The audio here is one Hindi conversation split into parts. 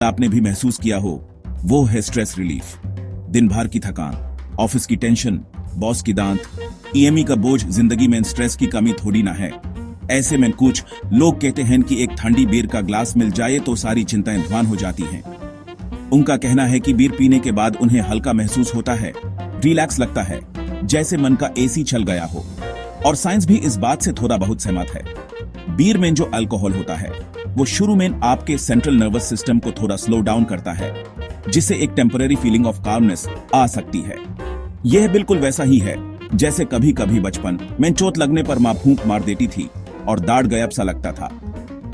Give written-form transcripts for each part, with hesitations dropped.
आपने भी महसूस किया हो, वो है स्ट्रेस रिलीफ। दिन भर की थकान, ऑफिस की टेंशन, बॉस की डांट, ईएमआई का बोझ, जिंदगी में स्ट्रेस की कमी थोड़ी ना है। ऐसे में कुछ लोग कहते हैं कि एक ठंडी बीयर का ग्लास मिल जाए तो सारी चिंताएं धुआं हो जाती हैं। उनका कहना है कि बीयर पीने के बाद उन्हें हल्का महसूस होता है, रिलैक्स लगता है, जैसे मन का एसी चल गया हो। और साइंस भी इस बात से थोड़ा बहुत सहमत है। बीयर में जो अल्कोहल होता है वो शुरू में आपके सेंट्रल नर्वस सिस्टम को थोड़ा स्लो डाउन करता है, जिससे एक टेम्पररी फीलिंग ऑफ कामनेस आ सकती है। यह बिल्कुल वैसा ही है जैसे कभी कभी बचपन में चोट लगने पर मां फूंक मार देती थी और दाढ़ गायब सा लगता था।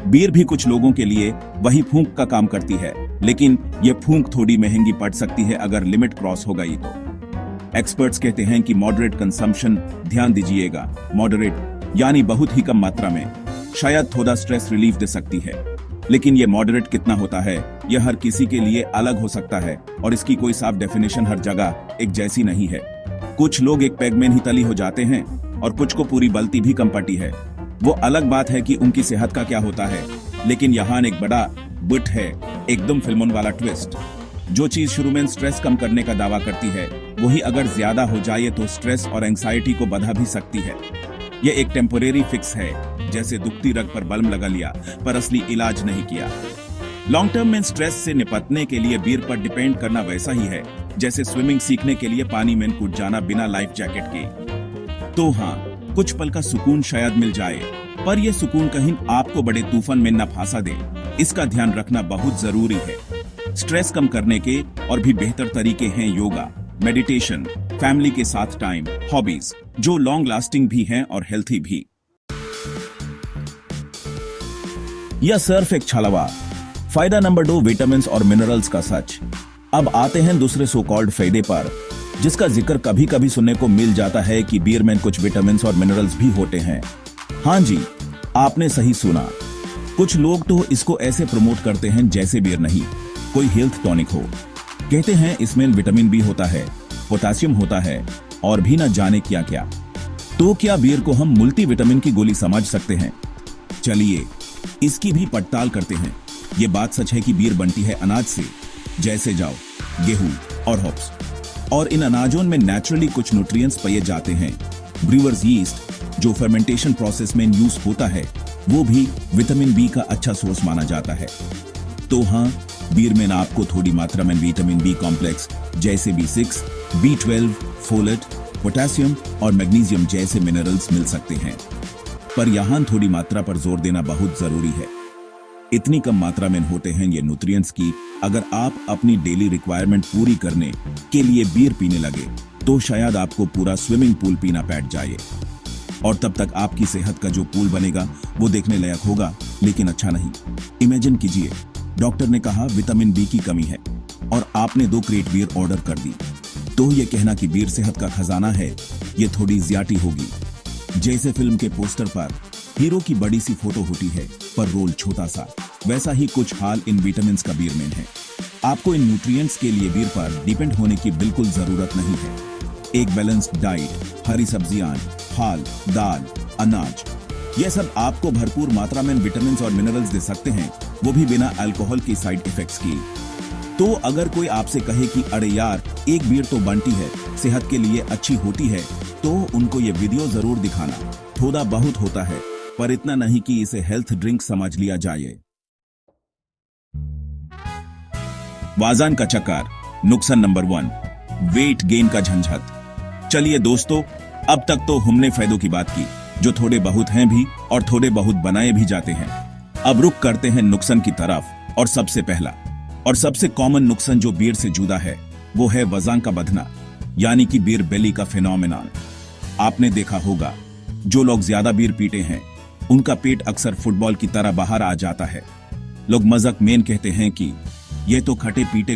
बीयर भी कुछ लोगों के लिए वही फूंक का काम करती है, लेकिन यह फूंक थोड़ी महंगी पड़ सकती है अगर लिमिट क्रॉस हो गई तो। एक्सपर्ट्स कहते हैं कि मॉडरेट कंजम्पशन, ध्यान दीजिएगा, मॉडरेट यानी बहुत ही कम मात्रा में, शायद थोड़ा स्ट्रेस रिलीफ दे सकती है। लेकिन ये मॉडरेट कितना होता है यह हर किसी के लिए अलग हो सकता है और इसकी कोई साफ डेफिनेशन हर जगह एक जैसी नहीं है। कुछ लोग एक पैग में ही तली हो जाते हैं और कुछ को पूरी बल्टी भी कम पड़ती है। वो अलग बात है कि उनकी सेहत का क्या होता है, लेकिन यहाँ एक बड़ा बुट है, एकदम फिल्मों वाला ट्विस्ट। जो चीज शुरू में स्ट्रेस कम करने का दावा करती है, वही अगर ज्यादा हो जाए तो स्ट्रेस और एंग्जाइटी को बढ़ा भी सकती है। ये एक टेम्परेरी फिक्स है, जैसे दुखती रग पर बल्ब लगा लिया पर असली इलाज नहीं किया। लॉन्ग टर्म में स्ट्रेस से निपटने के लिए बीयर पर डिपेंड करना वैसा ही है जैसे स्विमिंग सीखने के लिए पानी में कूद जाना बिना लाइफ जैकेट के। तो हाँ, कुछ पल का सुकून शायद मिल जाए, पर यह सुकून कहीं आपको बड़े तूफान में न फंसा दे, इसका ध्यान रखना बहुत जरूरी है। स्ट्रेस कम करने के और भी बेहतर तरीके हैं योगा, मेडिटेशन, फैमिली के साथ टाइम, हॉबीज जो लॉन्ग लास्टिंग भी हैं और हेल्थी भी। यह सिर्फ एक छलावा। फायदा नंबर 2, विटामिन और मिनरल्स का सच। अब आते हैं दूसरे सो कॉल्ड फायदे पर, जिसका जिक्र कभी कभी सुनने को मिल जाता है कि बीयर में कुछ विटामिन और मिनरल्स भी होते हैं। हाँ जी, आपने सही सुना। कुछ लोग तो इसको ऐसे प्रमोट करते हैं जैसे बीयर नहीं, कोई हेल्थ टॉनिक हो। कहते हैं इसमें विटामिन बी होता है, पोटेशियम होता है और भी न जाने क्या क्या। तो क्या बीयर को हम मल्टी विटामिन की गोली समझ सकते हैं? चलिए इसकी भी पड़ताल करते हैं। ये बात सच है कि बीयर बनती है अनाज से, जैसे जौ, गेहूं और होप्स, और इन अनाजों में नेचुरली कुछ न्यूट्रिएंट्स पाए जाते हैं। ब्रूअर्स यीस्ट जो फर्मेंटेशन प्रोसेस में यूज होता है, वो भी विटामिन बी का अच्छा सोर्स माना जाता है। तो हाँ, बीयर में आपको थोड़ी मात्रा में विटामिन बी कॉम्प्लेक्स जैसे B6, B12, फोलेट, पोटेशियम और मैग्नीशियम जैसे मिनरल्स मिल सकते हैं, पर यहाँ थोड़ी मात्रा पर जोर देना बहुत जरूरी है। इतनी कम मात्रा में होते हैं ये न्यूट्रिएंट्स की अगर आप अपनी डेली रिक्वायरमेंट पूरी करने के लिए बीयर पीने लगे तो शायद आपको पूरा स्विमिंग पूल पीना बैठ जाए, और तब तक आपकी सेहत का जो पूल बनेगा वो देखने लायक होगा, लेकिन अच्छा नहीं। इमेजिन कीजिए, डॉक्टर ने कहा विटामिन बी की कमी है और आपने 2 क्रेट बीयर ऑर्डर कर दी, तो ये कहना कि बीयर सेहत का खजाना है, ये थोड़ी ज्यादती होगी। जैसे फिल्म के पोस्टर पर हीरो की बड़ी सी फोटो होती है पर रोल छोटा सा, वैसा ही कुछ हाल इन विटामिन का बीयर में है। आपको इन न्यूट्रिएंट्स के लिए बीयर पर डिपेंड होने की बिल्कुल जरूरत नहीं है। एक बैलेंस्ड डाइट, हरी सब्जियां, फल, दाल, अनाज, यह सब आपको भरपूर मात्रा में विटामिन और मिनरल्स दे सकते हैं, वो भी बिना अल्कोहल के साइड इफेक्ट्स की। तो अगर कोई आपसे कहे कि अरे यार एक बीयर तो बनती है, सेहत के लिए अच्छी होती है, तो उनको ये वीडियो जरूर दिखाना। थोड़ा बहुत होता है, पर इतना नहीं कि इसे हेल्थ ड्रिंक समझ लिया जाए। वजन का चक्कर, नुकसान नंबर 1, वेट गेन का झंझट। चलिए दोस्तों, अब तक तो हमने फायदों की बात की, जो थोड़े बहुत हैं भी और थोड़े बहुत बनाए भी जाते हैं। अब रुक करते हैं नुकसान की तरफ, और सबसे पहला और सबसे कॉमन नुकसान जो बीयर से जुड़ा है वो है वजन का बढ़ना, यानी कि बीयर बेली का फिनोमेनन। आपने देखा होगा, जो लोग ज्यादा बीयर पीते हैं उनका पेट अक्सर फुटबॉल की तरह बाहर आ जाता है। लोग मजाक में कहते हैं कि ये तो खटे पीटे